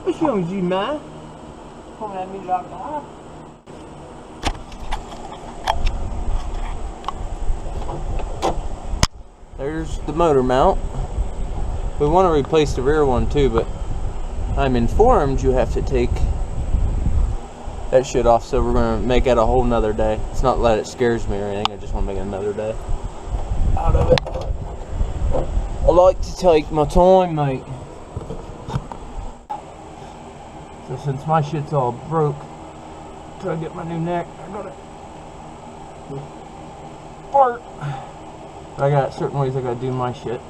What's wrong with you, man? Coming at me like that. There's the motor mount. We want to replace the rear one too, but I'm informed you have to take that shit off, so we're going to make it a whole nother day. It's not that it scares me or anything, I just want to make it another day out of it. I like to take my time, mate. So since my shit's all broke, till I get my new neck, I gotta part. But I got certain ways I gotta do my shit.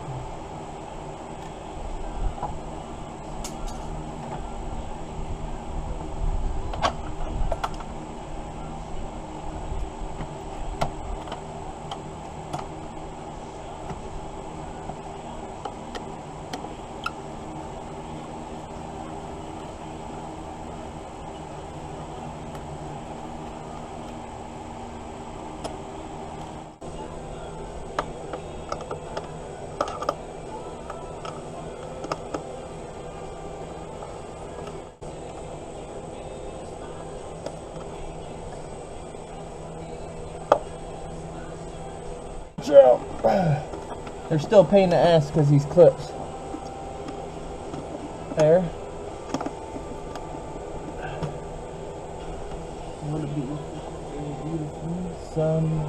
They're still a pain in the ass because these clips. There. What a beautiful summer.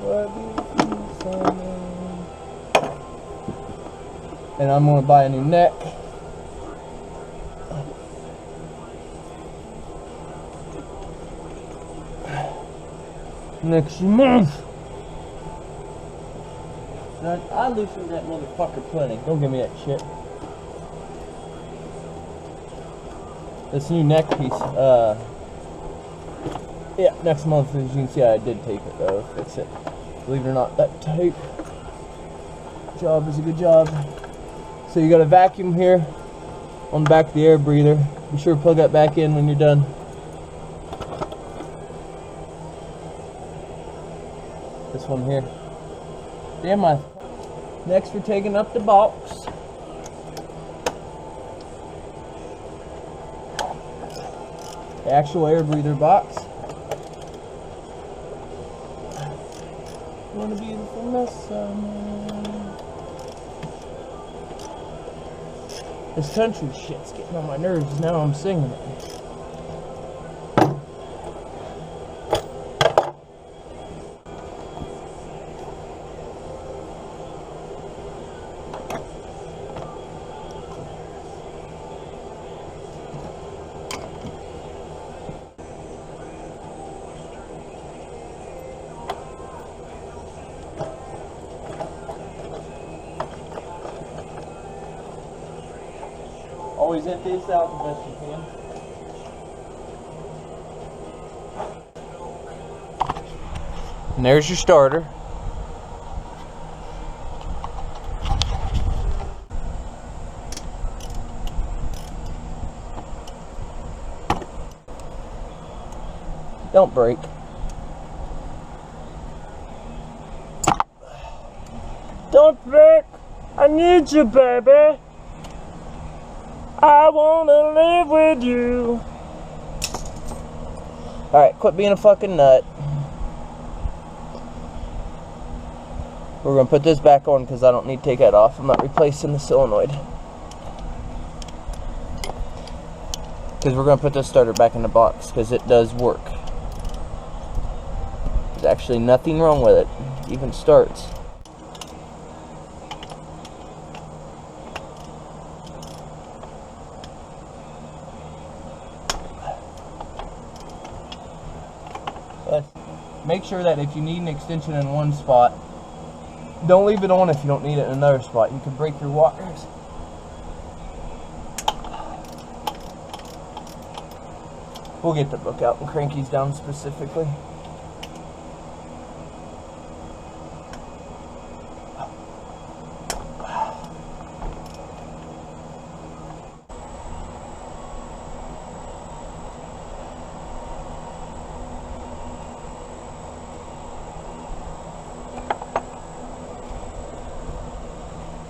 What a beautiful summer. And I'm going to buy a new neck. Next month. I loosened that motherfucker plenty. Don't give me that shit. This new neck piece, yeah, next month, as you can see, I did tape it though, fix it. Believe it or not, that tape job is a good job. So you got a vacuum here on the back of the air breather. Be sure to plug that back in when you're done. This one here. Damn, next we're taking up the box. The actual air breather box. What a beautiful mess. This country shit's getting on my nerves now I'm singing it. Always empty this out the best you can. And there's your starter. Don't break. Don't break. I need you, baby. I wanna live with you. Alright, quit being a fucking nut. We're gonna put this back on because I don't need to take that off. I'm not replacing the solenoid. Because we're gonna put this starter back in the box because it does work. There's actually nothing wrong with it. It even starts. Make sure that if you need an extension in one spot, don't leave it on if you don't need it in another spot. You can break your wires. We'll get the book out and crank these down specifically.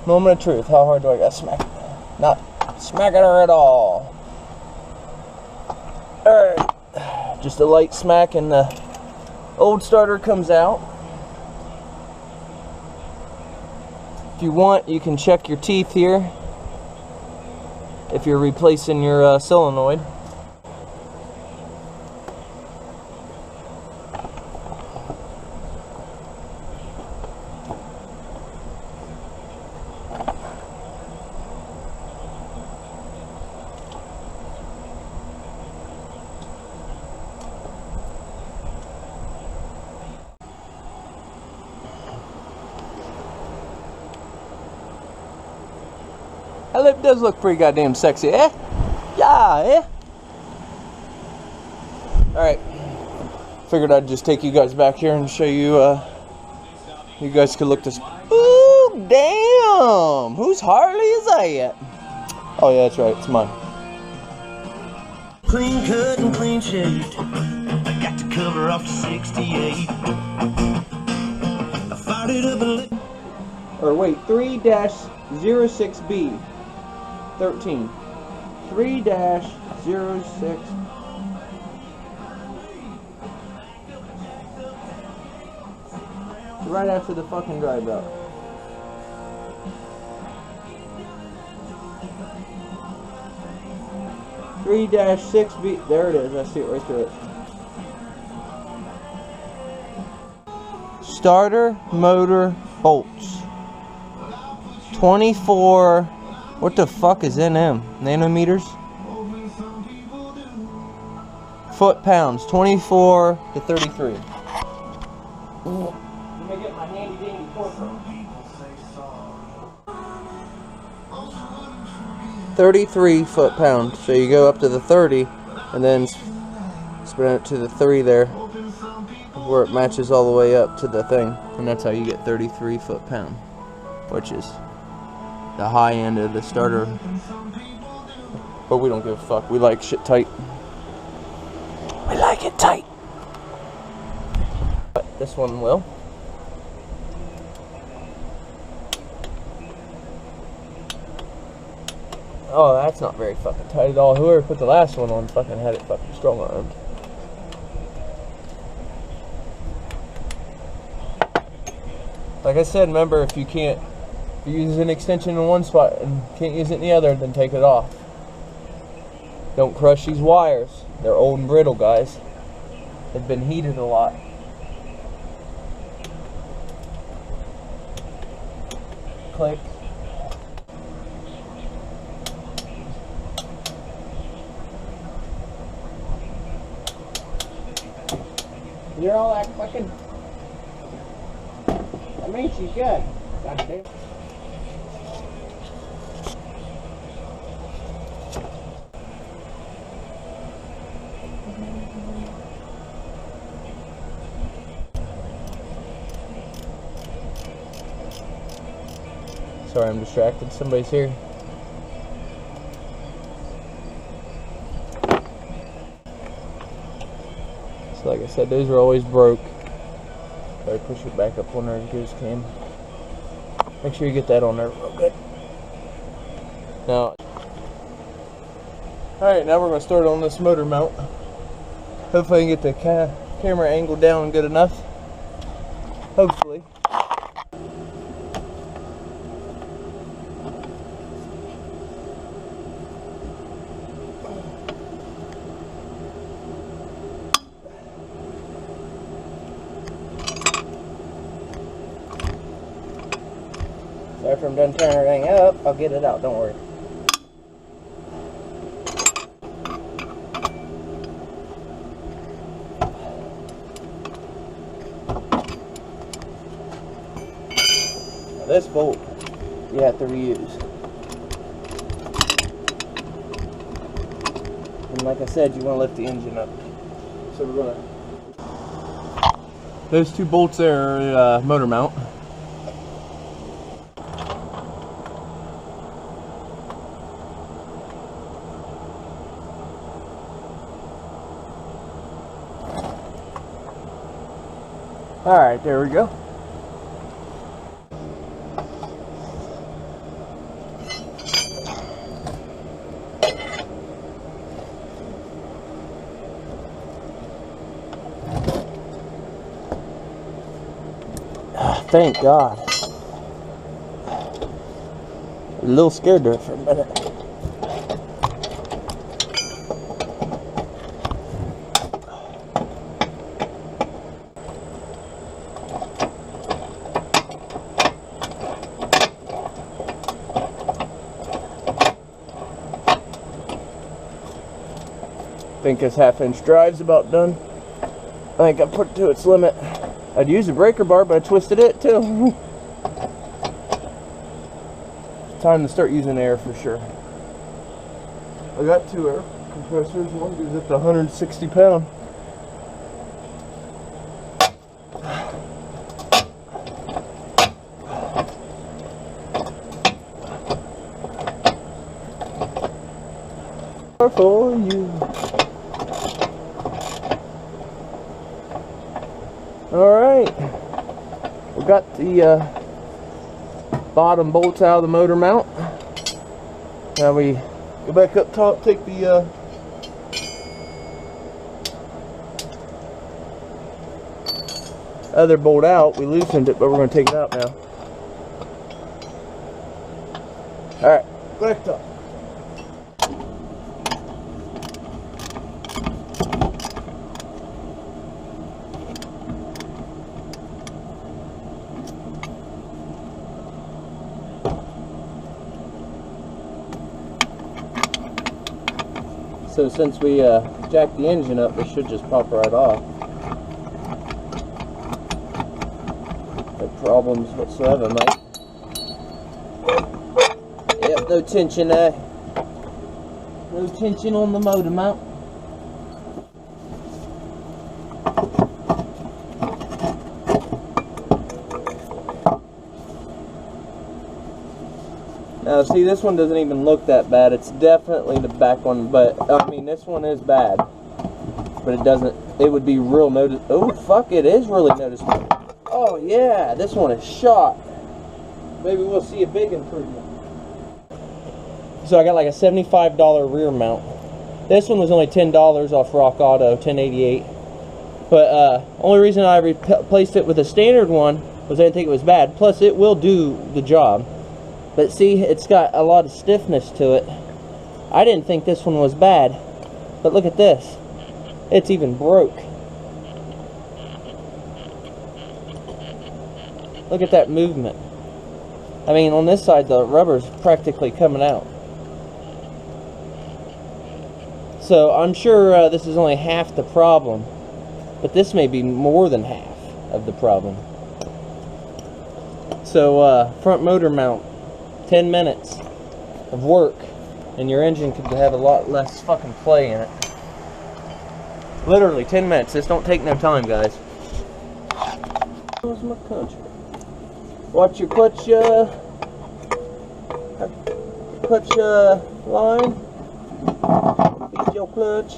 Moment of truth. How hard do I gotta smack it? Not smacking her at all. Alright. Just a light smack and the old starter comes out. If you want, you can check your teeth here if you're replacing your solenoid. That lip does look pretty goddamn sexy, eh? Yeah, eh? Alright. Figured I'd just take you guys back here and show you, you guys could look this. Ooh, damn! Whose Harley is that? Oh, yeah, that's right. It's mine. Clean cut and clean shaved. I got to cover off the 68. I fired it up and lit. Or wait, 3-06B. 13. 3-06. Right after the fucking drive route. (3-6B). There it is. I see it right through it. Starter motor bolts. 24. What the fuck is in them? Nanometers? Foot-pounds. 24 to 33. Let me get my handy dandy fork. 33 foot-pounds. So you go up to the 30 and then spin it to the 3 there, where it matches all the way up to the thing. And that's how you get 33 foot-pound, which is the high end of the starter. But we don't give a fuck. We like shit tight. We like it tight. But this one will. Oh, that's not very fucking tight at all. Whoever put the last one on fucking had it fucking strong armed. Like I said, remember, if you use an extension in one spot and can't use it in the other, then take it off. Don't crush these wires. They're old and brittle, guys. They've been heated a lot. Click. You're all that fucking. I mean, she's good. God damn. Sorry, I'm distracted. Somebody's here. So like I said, those are always broke. Gotta push it back up on there as good as can. Make sure you get that on there real good. Now, alright, now we're going to start on this motor mount. Hopefully I can get the camera angle down good enough. Hopefully. So after I'm done turning everything up, I'll get it out, don't worry. Now this bolt, you have to reuse. And like I said, you want to lift the engine up. So we're going to... Those two bolts there are motor mount. Alright, there we go. Thank God. A little scared there for a minute. I think this half-inch drive's about done. I think I put it to its limit. I'd use a breaker bar, but I twisted it too. Time to start using air for sure. I got 2 air compressors. One goes up to 160 pounds. For you. Alright, we got the bottom bolts out of the motor mount. Now we go back up top, take the other bolt out. We loosened it, but we're going to take it out now. Alright, back up. So since we jacked the engine up, this should just pop right off. No problems whatsoever, mate. Yep, no tension there. No tension on the motor mount. Now see, this one doesn't even look that bad. It's definitely the back one, but I mean this one is bad. But it doesn't, it would be real noticeable. Oh fuck, it is really noticeable. Oh yeah, this one is shot. Maybe we'll see a big improvement. So I got like a $75 rear mount. This one was only $10 off Rock Auto, $10.88. But only reason I replaced it with a standard one was I didn't think it was bad. Plus it will do the job. But see, it's got a lot of stiffness to it. I didn't think this one was bad. But look at this. It's even broke. Look at that movement. I mean, on this side, the rubber's practically coming out. So, I'm sure this is only half the problem. But this may be more than half of the problem. So, front motor mount. 10 minutes of work and your engine could have a lot less fucking play in it. Literally 10 minutes. This don't take no time, guys. Where's my country? Watch your clutch line. Beat your clutch.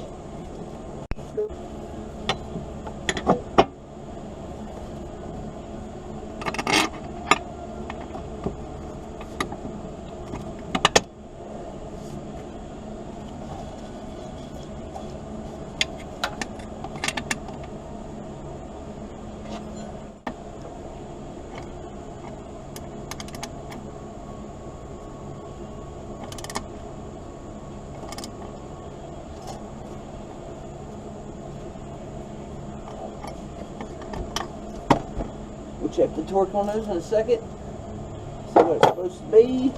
We'll check the torque on those in a second. See what it's supposed to be.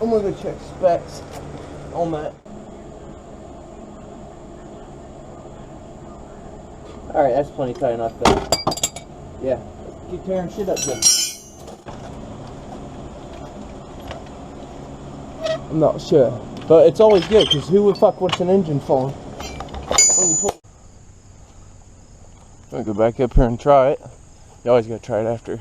I'm gonna go check specs on that. Alright, that's plenty tight enough though. Yeah. Keep tearing shit up there. I'm not sure, but it's always good because who would fuck what's an engine for? When you pull. I'm gonna go back up here and try it. You always gotta try it after.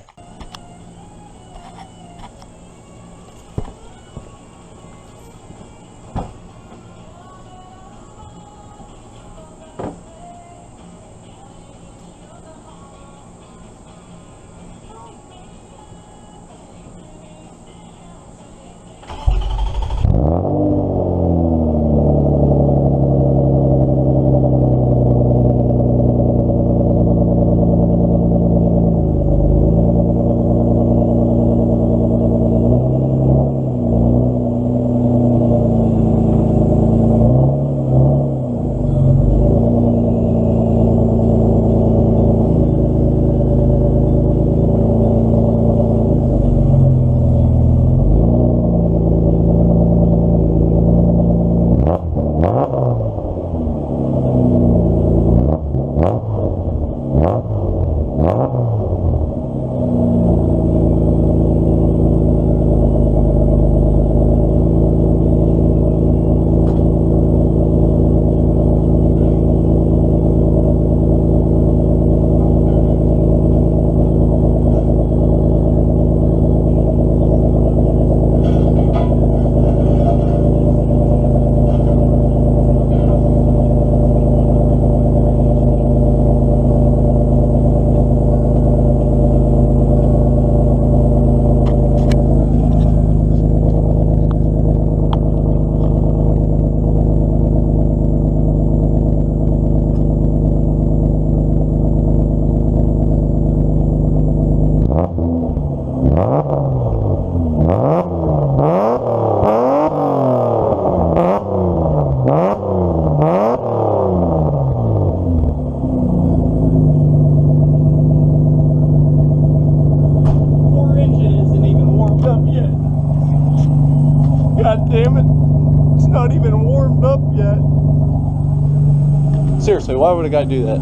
Seriously, why would a guy do that?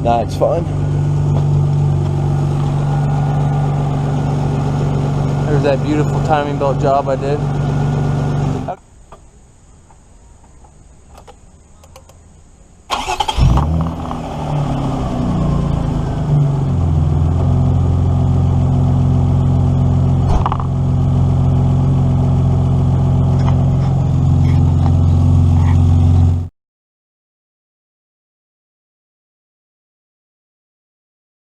Nah, it's fine. There's that beautiful timing belt job I did.